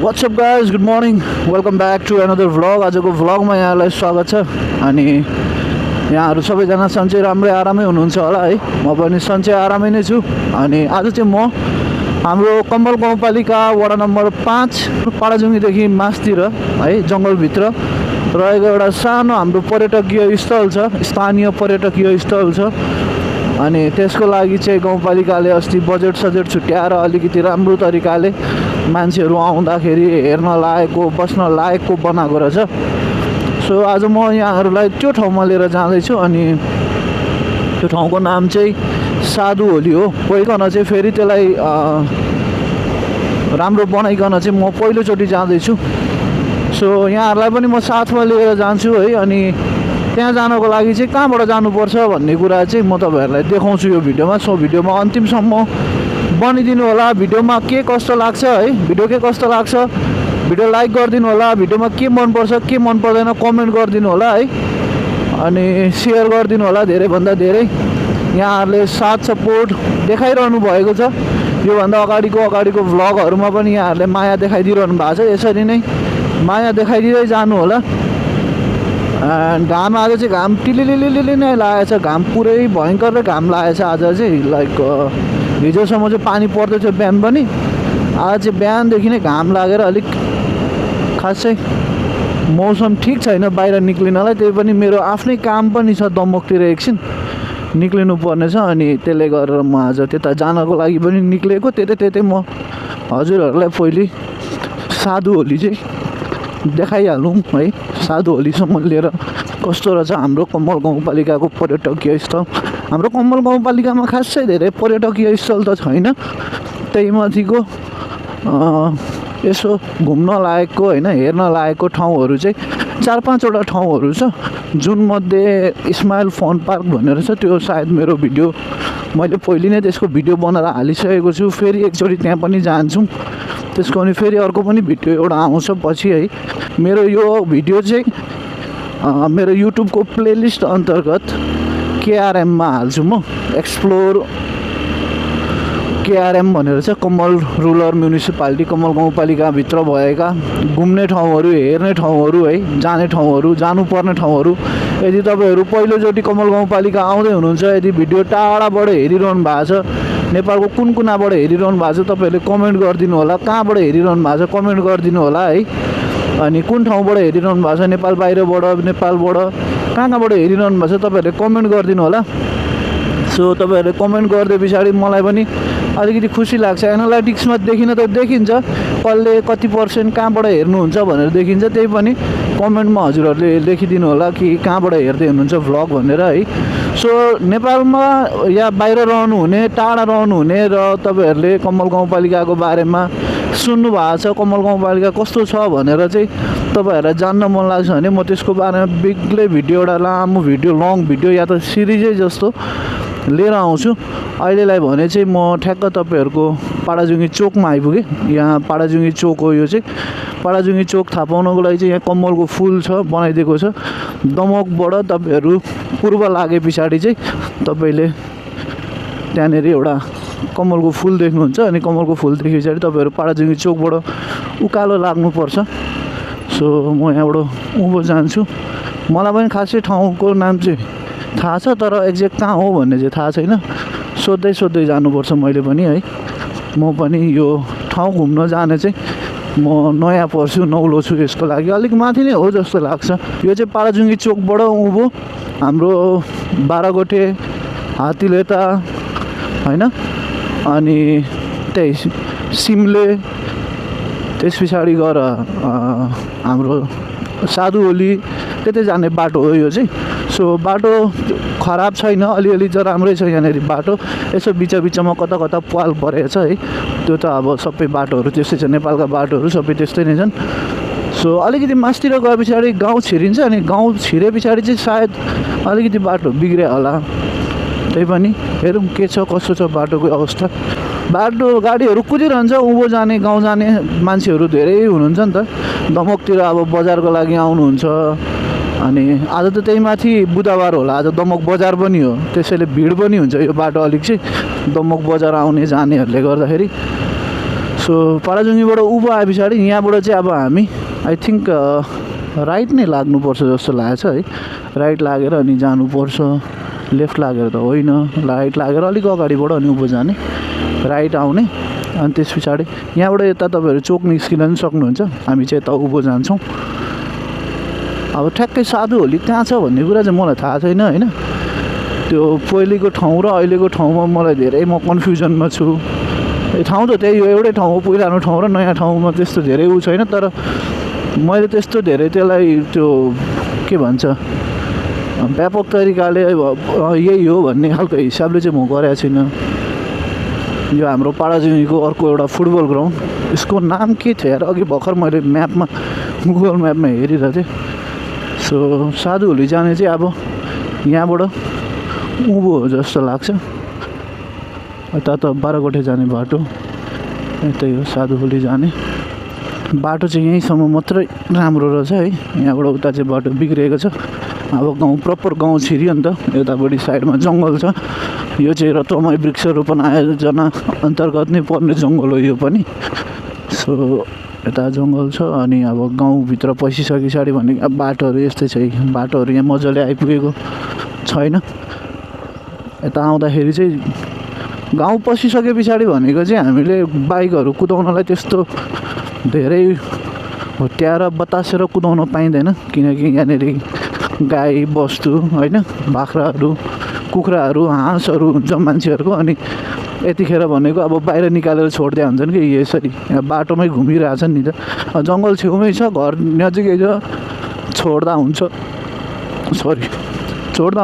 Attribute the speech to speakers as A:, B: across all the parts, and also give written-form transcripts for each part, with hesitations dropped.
A: What's up guys, good morning, welcome back to another vlog. आजको भ्लगमा यहाँलाई स्वागत छ। अनि यहाँहरू सबैजना सन्चै राम्रै आरामै हुनुहुन्छ होला है। म पनि सन्चै आरामै नै छु। अनि आज चाहिँ म हाम्रो कम्बल गाउँपालिका वडा नम्बर 5 पाडाजुङीदेखि मास्तिर है जङ्गलभित्र रहेको एउटा सानो हाम्रो पर्यटकीय स्थल छ, स्थानीय पर्यटकीय स्थल छ। अनि त्यसको लागि चाहिँ गाउँपालिकाले अस्ति बजेट छुट्याएर अलिकति राम्रो तरिकाले मान्छेहरू आउँदाखेरि हेर्न लायकको बस्न लायकको बनाएको रहेछ। सो आज म यहाँहरूलाई त्यो ठाउँमा लिएर जाँदैछु। अनि त्यो ठाउँको नाम चाहिँ साधु होली हो। गइकन चाहिँ फेरि त्यसलाई राम्रो बनाइकन चाहिँ म पहिलोचोटि जाँदैछु। सो यहाँहरूलाई पनि म साथमा लिएर जान्छु है। अनि त्यहाँ जानको लागि चाहिँ कहाँबाट जानुपर्छ भन्ने कुरा चाहिँ म तपाईँहरूलाई देखाउँछु यो भिडियोमा। सो भिडियोमा अन्तिमसम्म बनिदिनु होला। भिडियोमा के कस्तो लाग्छ है, भिडियो के कस्तो लाग्छ, भिडियो लाइक गरिदिनु होला। भिडियोमा के मनपर्छ के मन पर्दैन कमेन्ट गरिदिनु होला है। अनि सेयर गरिदिनु होला धेरैभन्दा धेरै। यहाँहरूले साथ सपोर्ट देखाइरहनु भएको छ। योभन्दा अगाडिको भ्लगहरूमा पनि यहाँहरूले माया देखाइदिइरहनु भएको छ। यसरी नै माया देखाइदिँदै जानु होला। घाम आज चाहिँ घाम टिलिलिलिलि नै लागेको छ। घाम पुरै भयङ्कर घाम लागेको छ आज चाहिँ। लाइक हिजोसम्म चाहिँ पानी पर्दै थियो बिहान पनि। आज चाहिँ बिहानदेखि नै घाम लागेर अलिक खासै मौसम ठिक छैन बाहिर निक्लिनलाई। त्यही पनि मेरो आफ्नै काम पनि छ दमकतिर एकछिन निक्लिनु पर्ने छ। अनि त्यसले गरेर म आज त्यता जानको लागि पनि निक्लेको। त्यतै म हजुरहरूलाई पहिले साधु होली चाहिँ देखाइहालौँ है। साधु होलीसम्म लिएर कस्तो रहेछ हाम्रो कम्बल गाउँपालिकाको पर्यटकीय स्थल। हाम्रो कम्बल गाउँपालिकामा खासै धेरै पर्यटकीय स्थल त छैन। त्यही माथिको यसो घुम्न लायकको होइन हेर्न लायकको ठाउँहरू चाहिँ 4-5वटा ठाउँहरू छ। जुन मध्ये इस्माइल फन पार्क भनेर छ। त्यो सायद मेरो भिडियो मैले पहिले नै त्यसको भिडियो बनाएर हालिसकेको छु। फेरि एकचोटि त्यहाँ पनि जान्छौँ। त्यसको अनि फेरि अर्को पनि भिडियो एउटा आउँछ पछि है। मेरो यो भिडियो चाहिँ मेरो युट्युबको प्लेलिस्ट अन्तर्गत केआरएममा हाल्छु म। एक्सप्लोर केआरएम भनेर चाहिँ कम्बल रुरल म्युनिसिपालिटी कम्बल गाउँपालिकाभित्र भएका घुम्ने ठाउँहरू, हेर्ने ठाउँहरू है, जाने ठाउँहरू, जानुपर्ने ठाउँहरू। यदि तपाईँहरू पहिलोचोटि कम्बल गाउँपालिका आउँदै हुनुहुन्छ, यदि भिडियो टाढाबाट हेरिरहनु भएको छ, नेपालको कुन कुनाबाट हेरिरहनु भएको छ, तपाईँहरूले कमेन्ट गरिदिनु होला। कहाँबाट हेरिरहनु भएको छ कमेन्ट गरिदिनु होला है। अनि कुन ठाउँबाट हेरिरहनु भएको छ, नेपाल बाहिरबाट, नेपालबाट, कहाँबाट हेरिरहनु भएको छ तपाईँहरूले कमेन्ट गरिदिनु होला। सो तपाईँहरूले कमेन्ट गरिदिए पछाडि मलाई पनि अलिकति खुसी लाग्छ। एनालाइटिक्समा देखिन त देखिन्छ कसले कति % कहाँबाट हेर्नुहुन्छ भनेर देखिन्छ। त्यही पनि कमेन्टमा हजुरहरूले लेखिदिनु होला कि कहाँबाट हेर्दै हुनुहुन्छ भ्लग भनेर है। सो नेपालमा या बाहिर रहनुहुने, टाढा रहनुहुने र तपाईँहरूले कम्बल गाउँपालिकाको बारेमा सुन्नु भएको छ, कम्बल गाउँपालिका कस्तो छ भनेर चाहिँ तपाईँहरूलाई जान्न मन लाग्छ भने म त्यसको बारेमा बेग्लै भिडियो, एउटा लामो भिडियो, लङ भिडियो या त सिरिजै जस्तो लिएर आउँछु। अहिलेलाई भने चाहिँ म ठ्याक्क तपाईँहरूको पाडाजुङी चोकमा आइपुगेँ। यहाँ पाडाजुङी चोक हो। यो चाहिँ पाडाजुङी चोक थाहा पाउनको लागि चाहिँ यहाँ कम्बलको फुल छ, बनाइदिएको छ। दमकबाट तपाईँहरू पूर्व लागे पछाडि चाहिँ तपाईँले त्यहाँनिर एउटा कमलको फुल देख्नुहुन्छ। अनि कमलको फुल देखे पछाडि तपाईँहरू पाडाजुङी चोकबाट उकालो लाग्नुपर्छ। सो म यहाँबाट उँभो जान्छु। मलाई पनि खासै ठाउँको नाम चाहिँ थाहा छ, तर एक्ज्याक्ट कहाँ हो भन्ने चाहिँ थाहा छैन। सोध्दै जानुपर्छ मैले पनि है। म पनि यो ठाउँ घुम्न जाने चाहिँ म नयाँ पर्छु, नौलो छु। यसको लागि अलिक माथि नै हो जस्तो लाग्छ। यो चाहिँ पाडाजुङी चोकबाट उँभो हाम्रो 12 गोटे हात्तीलेटा होइन, अनि त्यही सिमले, त्यस पछाडि गएर हाम्रो साधु होली त्यतै जाने बाटो हो यो चाहिँ। सो बाटो खराब छैन, अलिअलि चाहिँ राम्रै छ यहाँनिर बाटो। यसो बिचमा कता पाल परेको छ है। त्यो त अब सबै बाटोहरू त्यस्तै छ, नेपालका बाटोहरू सबै त्यस्तै नै छन्। सो अलिकति मास्तिर गए पछाडि गाउँ छिरिन्छ। अनि गाउँ छिरे पछाडि चाहिँ सायद अलिकति बाटो बिग्रियो होला। त्यही पनि हेरौँ के छ कसो छ बाटोको अवस्था। बाटो गाडीहरू कुदिरहन्छ। उँभो जाने गाउँ जाने मान्छेहरू धेरै हुनुहुन्छ नि त। दमकतिर अब बजारको लागि आउनुहुन्छ। अनि आज त त्यही माथि बुधबार होला, आज दमक बजार पनि हो, त्यसैले भिड पनि हुन्छ यो बाटो अलिक चाहिँ दमक बजार आउने जानेहरूले गर्दाखेरि। सो पाराजुङीबाट उँभो आए पछाडि यहाँबाट चाहिँ अब हामी आई थिङ्क राइट नै लाग्नुपर्छ जस्तो लागेको छ है। राइट लागेर अनि जानुपर्छ, लेफ्ट लागेर त होइन, राइट लागेर अलिक अगाडिबाट अनि उँभो जाने, राइट आउने अनि त्यस पछाडि यहाँबाट यता तपाईँहरू चोक निस्किन पनि सक्नुहुन्छ। हामी चाहिँ यता उँभो जान्छौँ। अब ठ्याक्कै साधु होली कहाँ छ भन्ने कुरा चाहिँ मलाई थाहा छैन होइन। त्यो पहिलेको ठाउँ र अहिलेको ठाउँमा मलाई धेरै म कन्फ्युजनमा छु। ठाउँ त त्यही हो, एउटै ठाउँ हो, पुरानो ठाउँ र नयाँ ठाउँमा त्यस्तो धेरै उ छैन। तर मैले त्यस्तो धेरै त्यसलाई त्यो के भन्छ व्यापक तरिकाले यही हो भन्ने खालको हिसाबले चाहिँ म गरेको छुइनँ। यो हाम्रो पाडाजुङीको अर्को एउटा फुटबल ग्राउन्ड, यसको नाम के थियो यार, अघि भर्खर मैले म्यापमा गुगल म्यापमा हेरिरहेको थिएँ। सो साधु होली जाने चाहिँ अब यहाँबाट उँभो हो जस्तो लाग्छ। यता त बाह्रगोटे जाने बाटो यतै हो, साधु होली जाने बाटो चाहिँ यहीँसम्म मात्रै राम्रो रहेछ है। यहाँबाट उता चाहिँ बाटो बिग्रिएको छ। अब गाउँ प्रपर गाउँ छिरियो नि त, यतापट्टि साइडमा जङ्गल छ। यो चाहिँ रतुवामय वृक्षारोपण आयोजना अन्तर्गत नै पर्ने जङ्गल हो यो पनि। सो यता जङ्गल छ अनि अब गाउँभित्र पसिसके पछाडि भने अब बाटोहरू यस्तै छ। बाटोहरू यहाँ मजाले आइपुगेको छैन। यता आउँदाखेरि चाहिँ गाउँ पसिसके पछाडि भनेको चाहिँ हामीले बाइकहरू कुदाउनलाई त्यस्तो धेरै होट्याएर बतासेर कुदाउन पाइँदैन, किनकि यहाँनिर गाई बस्तु होइन, बाख्राहरू कुखुराहरू हाँसहरू हुन्छ मान्छेहरूको। अनि यतिखेर भनेको अब बाहिर निकालेर छोड्दै हुन्छन् कि यसरी यहाँ बाटोमै घुमिरहेछन् नि त। जङ्गल छेउमै छ, घर नजिकै छ, छोड्दा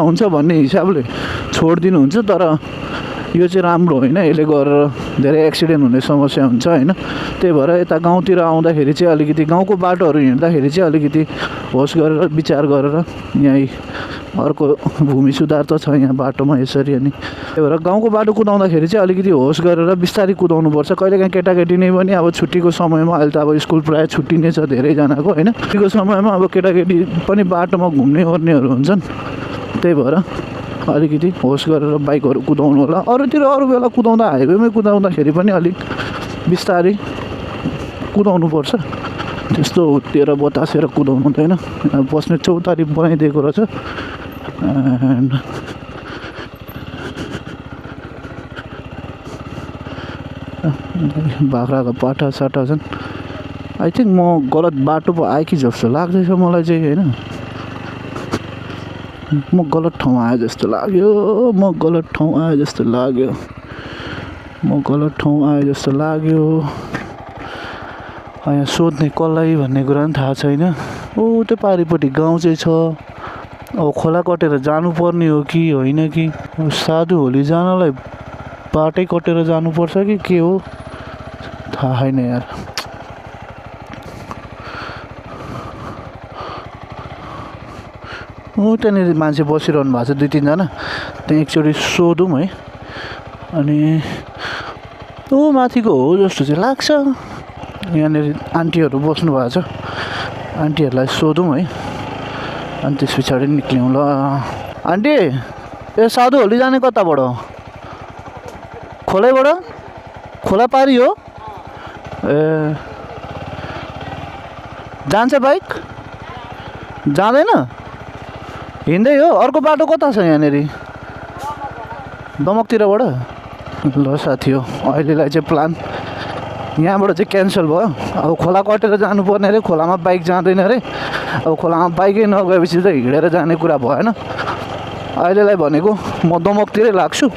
A: हुन्छ भन्ने हिसाबले छोडिदिनुहुन्छ। तर यो चाहिँ राम्रो होइन, यसले गरेर धेरै एक्सिडेन्ट हुने समस्या हुन्छ होइन। त्यही भएर यता गाउँतिर आउँदाखेरि चाहिँ अलिकति गाउँको बाटोहरू हिँड्दाखेरि चाहिँ अलिकति होस गरेर विचार गरेर, यहीँ अर्को भूमि सुधार त छ यहाँ बाटोमा यसरी। अनि त्यही भएर गाउँको बाटो कुदाउँदाखेरि चाहिँ अलिकति होस गरेर बिस्तारै कुदाउनुपर्छ। कहिलेकाहीँ केटाकेटी नै पनि अब छुट्टीको समयमा, अहिले त अब स्कुल प्रायः छुट्टी नै छ धेरैजनाको होइन, छुट्टीको समयमा अब केटाकेटी पनि बाटोमा घुम्ने ओर्नेहरू हुन्छन्। त्यही भएर अलिकति होस गरेर बाइकहरू कुदाउनु होला। अरूतिर अरू बेला कुदाउँदा हाइवेमै कुदाउँदाखेरि पनि अलिक बिस्तारै कुदाउनुपर्छ, त्यस्तो हुत्तेर बतासेर कुदाउनु हुँदैन। बस्ने चौतारी बनाइदिएको रहेछ। एन्ड बाख्राको पाठा साटा छन्। आई थिङ्क म गलत बाटो पो आएँ कि जस्तो लाग्दैछ मलाई चाहिँ होइन। म गलत ठाउँ आएँ जस्तो लाग्यो। यहाँ सोध्ने कसलाई भन्ने कुरा पनि थाहा छैन। ओ त्यो पारिपट्टि गाउँ चाहिँ छ। अब खोला कटेर जानुपर्ने हो कि होइन कि साधु होली जानलाई बाटै कटेर जानुपर्छ कि के हो थाहा छैन यार। त्यहाँनिर मान्छे बसिरहनु भएको छ 2-3 जना, त्यहाँ एकचोटि सोधौँ है। अनि माथिको हो जस्तो चाहिँ लाग्छ। यहाँनिर आन्टीहरू बस्नु भएको छ, आन्टीहरूलाई सोधौँ है। अनि त्यस पछाडि निक्ल्यौँ ल। आन्टी साधु होली जाने कताबाट? खोलैबाट? खोला पारी हो? जान्छ बाइक? जाँदैन? हिँड्दै हो? अर्को बाटो कता छ यहाँनिर? दमकतिरबाट? ल साथी हो, अहिलेलाई चाहिँ प्लान यहाँबाट चाहिँ क्यान्सल भयो। अब खोला कटेर जानुपर्ने अरे, खोलामा बाइक जाँदैन अरे। अब खोलामा बाइकै नगएपछि त हिँडेर जाने कुरा भएन। अहिलेलाई भनेको म दमकतिरै लाग्छु,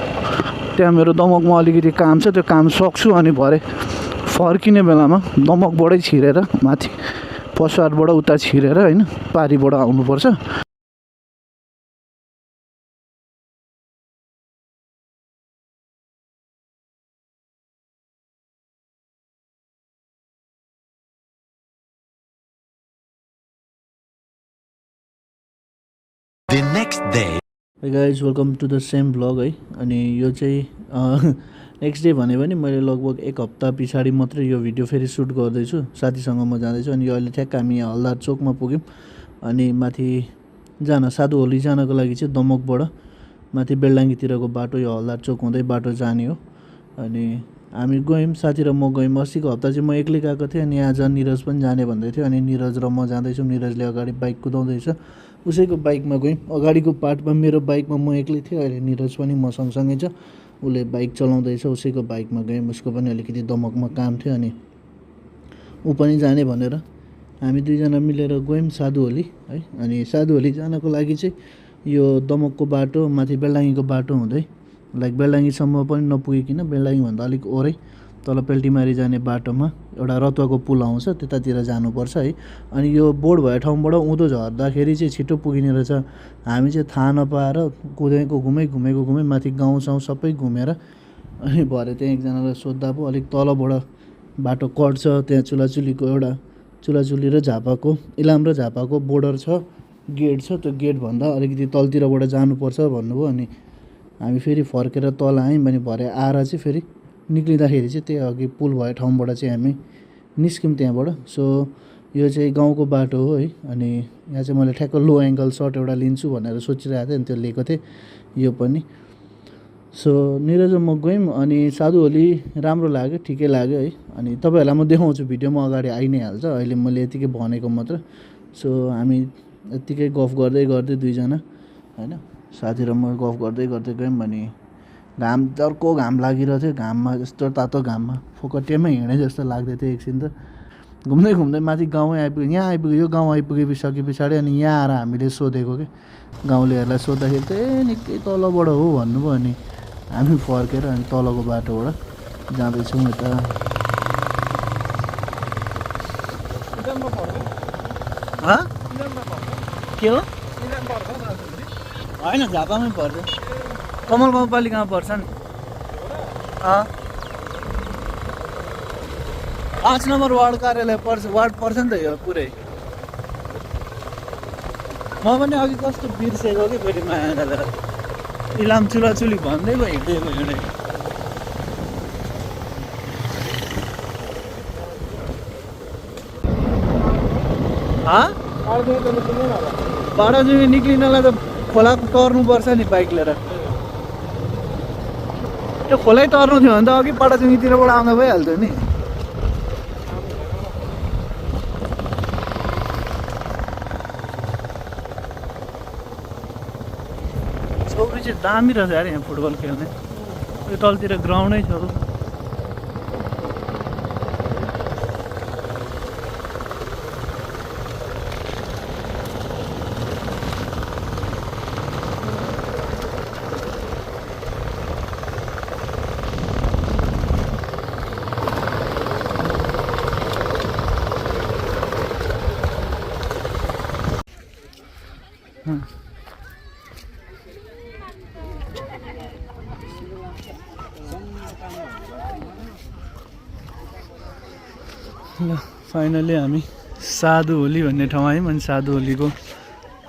A: त्यहाँ मेरो दमकमा अलिकति काम छ, त्यो काम सक्छु। अनि भरे फर्किने बेलामा दमकबाटै छिरेर माथि पसुवाटबाट उता छिरेर होइन पारीबाट आउनुपर्छ।
B: The next day.
A: Hey guys, welcome to the same vlog है। अनि यो चाहिँ नेक्स्ट डे भने पनि मैले लगभग 1 हप्ता पछाडि मात्रै यो भिडियो फेरि सुट गर्दैछु। साथीसँग म जाँदैछु अनि अहिले ठ्याक्क हामी यहाँ हलदार चोकमा पुग्यौँ। अनि माथि साधु होली जानको लागि चाहिँ दमकबाट माथि बेलडाङ्गीतिरको बाटो यो हलदार चोक हुँदै बाटो जाने हो। अनि हामी गयौँ, साथी र म गयौँ। अस्तिको हप्ता चाहिँ म एक्लै गएको थिएँ अनि आज निरज पनि जाने भन्दै थियो अनि निरज र म जाँदैछौँ। निरजले अगाडि बाइक कुदाउँदैछ, उसैको बाइकमा गयौँ। अगाडिको पार्टमा मेरो बाइकमा म एक्लै थिएँ, अहिले निरज पनि म सँगसँगै छ, उसले बाइक चलाउँदैछ, उसैको बाइकमा गयौँ। उसको पनि अलिकति दमकमा काम थियो अनि ऊ पनि जाने भनेर हामी दुईजना मिलेर गयौँ साधुहोली है। अनि साधुहोली जानको लागि चाहिँ यो दमकको बाटो माथि बेल्डाङीको बाटो हुँदै लाइक बेल्डाङीसम्म पनि नपुगिकन बेल्डाङीभन्दा अलिक ओरै तल पेल्टीमारी जाने बाटोमा एउटा रतुवाको पुल आउँछ, त्यतातिर जानुपर्छ है। अनि यो बोर्ड भएको ठाउँबाट उँधो झर्दाखेरि चाहिँ छिटो पुगिने रहेछ। हामी चाहिँ थाहा नपाएर घुमेको घुमै माथि गाउँसाउँ सबै घुमेर अनि भरे त्यहाँ एकजनालाई सोद्धा पो अलिक तलबाट बाटो कट्छ, त्यहाँ चुलाचुली र झापाको इलाम र झापाको बोर्डर छ, गेट छ, त्यो गेटभन्दा अलिकति तलतिरबाट जानुपर्छ भन्नुभयो। अनि हामी फेरि फर्केर तल आयौँ अनि भरे आएर चाहिँ फेरि निक्लिँदाखेरि चाहिँ त्यही अघि पुल भएको ठाउँबाट चाहिँ हामी निस्क्यौँ त्यहाँबाट। सो यो चाहिँ गाउँको बाटो हो है। अनि यहाँ चाहिँ मैले ठ्याक्क लो एङ्गल सर्ट एउटा लिन्छु भनेर सोचिरहेको थिएँ अनि त्यो लिएको थिएँ यो पनि। सो निरज म गयौँ अनि साधुहोली राम्रो लाग्यो, ठिकै लाग्यो है। अनि तपाईँहरूलाई म देखाउँछु, भिडियोमा अगाडि आइ नै हाल्छ, अहिले मैले यतिकै भनेको मात्र। सो हामी यत्तिकै गफ गर्दै दुईजना होइन, साथी र म गफ गर्दै गयौँ भने जर्को घाम लागिरहेको थियो। घाममा यस्तो तातो घाममा फोकटेमै हिँडे जस्तो लाग्दै थियो। एकछिन त घुम्दै माथि गाउँमै आइपुग्यो। यहाँ आइपुग्यो, यो गाउँ आइपुगिसके पछाडि अनि यहाँ आएर हामीले सोधेको कि गाउँलेहरूलाई सोद्धाखेरि चाहिँ निकै तलबाट हो भन्नुभयो। अनि हामी फर्केर अनि तलको बाटोबाट जाँदैछौँ यता। के हो होइन, झापामै पर्छ, कमल गाउँपालिकामा पर्छ नि। 5 नम्बर वार्ड कार्यालय वार्ड पर्छ नि त यो पुरै। म पनि अघि कस्तो बिर्सेको कि फेरि माया गरेर इलाम चुलाचुली भन्दै गयो हिँड्दै। बाह्रजुमी निक्लिनलाई त खोला तर्नुपर्छ नि बाइक लिएर। त्यो खोलै तर्नु थियो भने त अघि पाटाजुङीतिरबाट आउँदा भइहाल्थ्यो नि। चौरी चाहिँ दामी रहेछ यार यहाँ फुटबल खेल्ने। यो तलतिर ग्राउन्डै छ। ल फाइनली हामी साधुहोली भन्ने ठाउँ आयौँ। अनि साधुहोलीको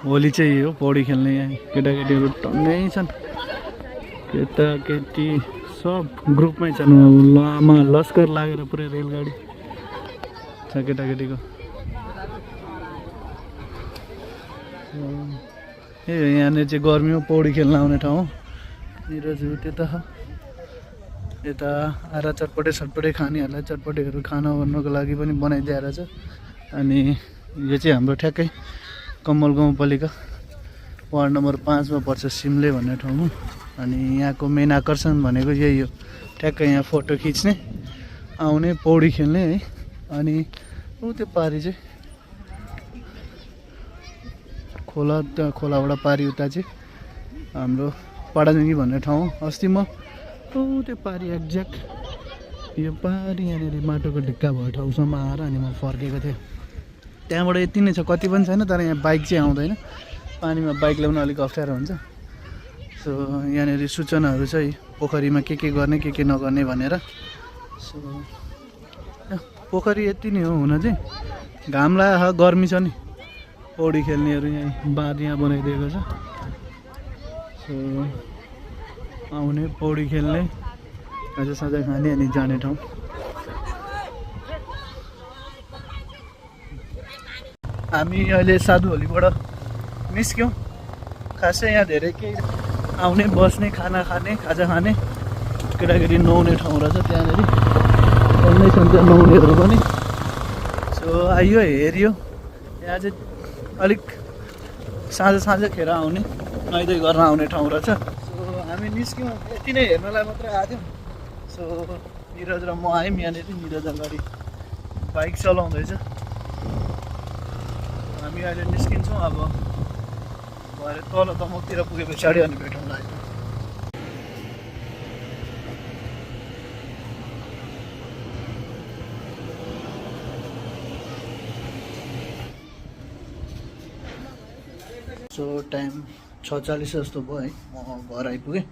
A: होली चाहिँ यही हो, पौडी खेल्ने। यहाँ केटाकेटीहरू टन्नै छन्, केटाकेटी सब ग्रुपमै छन्। लामा लस्कर लागेर पुरै रेलगाडी छ केटाकेटीको। ए यहाँनिर चाहिँ गर्मी हो, पौडी खेल्न आउने ठाउँ हो। निरजहरू त्यता यता आएर चटपटे खानेहरूलाई चटपटेहरू खाना गर्नको लागि पनि बनाइदिएर छ। अनि यो चाहिँ हाम्रो ठ्याक्कै कमल गाउँपालिका वार्ड नम्बर 5 मा पर्छ, सिमले भन्ने ठाउँ हो। अनि यहाँको मेन आकर्षण भनेको यही हो, ठ्याक्कै यहाँ फोटो खिच्ने, आउने, पौडी खेल्ने है। अनि ऊ त्यो पारी चाहिँ खोलाबाट पारी उता चाहिँ हाम्रो पाडाजुङ्गी भन्ने ठाउँ हो। अस्ति म त्यो पारी एक्ज्याक्ट यो पारी यहाँनिर माटोको ढिक्का भएको ठाउँसम्म आएर अनि म फर्केको थिएँ। त्यहाँबाट यति नै छ, कति पनि छैन। तर यहाँ बाइक चाहिँ आउँदैन, पानीमा बाइक ल्याउन अलिक अप्ठ्यारो हुन्छ। सो यहाँनिर सूचनाहरू चाहिँ पोखरीमा के गर्ने के नगर्ने भनेर। सो पोखरी यति नै हो हुन चाहिँ। घाम लाग्यो, गर्मी छ नि, पौडी खेल्नेहरू यहाँ बाँध यहाँ बनाइदिएको छ। सो आउने, पौडी खेल्ने, खाजा खाने अनि जाने ठाउँ। हामी अहिले साधुहोलीबाट निस्क्यौँ। खासै यहाँ धेरै केही आउने, बस्ने, खाना खाने, खाजा खाने केटाकेटी नुहाउने ठाउँ रहेछ त्यहाँनिर त्यहाँ छन् त्यहाँ नुहाउनेहरू पनि सो आइयो हेऱ्यो यहाँ चाहिँ अलिक साँझ आउने नुहाइधुवाइ गर्न आउने ठाउँ रहेछ सो हामी निस्क्यौँ यति नै हेर्नलाई मात्रै आएको थियौँ सो निरज र म आयौँ यहाँनिर निरज अगाडि बाइक चलाउँदैछ हामी अहिले निस्किन्छौँ अब भरे तल दमकतिर पुगे पछाडि अनि भेटौँला सो टाइम 6:40 जस्तो भयो है म घर आइपुगेँ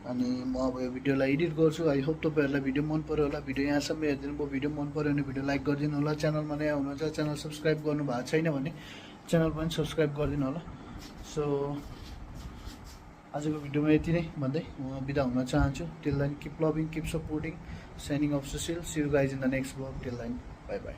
A: अनि म अब यो भिडियोलाई एडिट गर्छु आई होप तपाईँहरूलाई भिडियो मन पऱ्यो होला भिडियो यहाँसम्म हेरिदिनु भयो भिडियो मन पऱ्यो भने भिडियो लाइक गरिदिनु होला च्यानलमा नयाँ हुनुहुन्छ च्यानल सब्सक्राइब गर्नु भएको छैन भने च्यानल पनि सब्सक्राइब गरिदिनु होला सो आजको भिडियोमा यति नै भन्दै म बिदा हुन चाहन्छु till then keep loving keep supporting signing off Sushil see you guys in the next blog till then bye by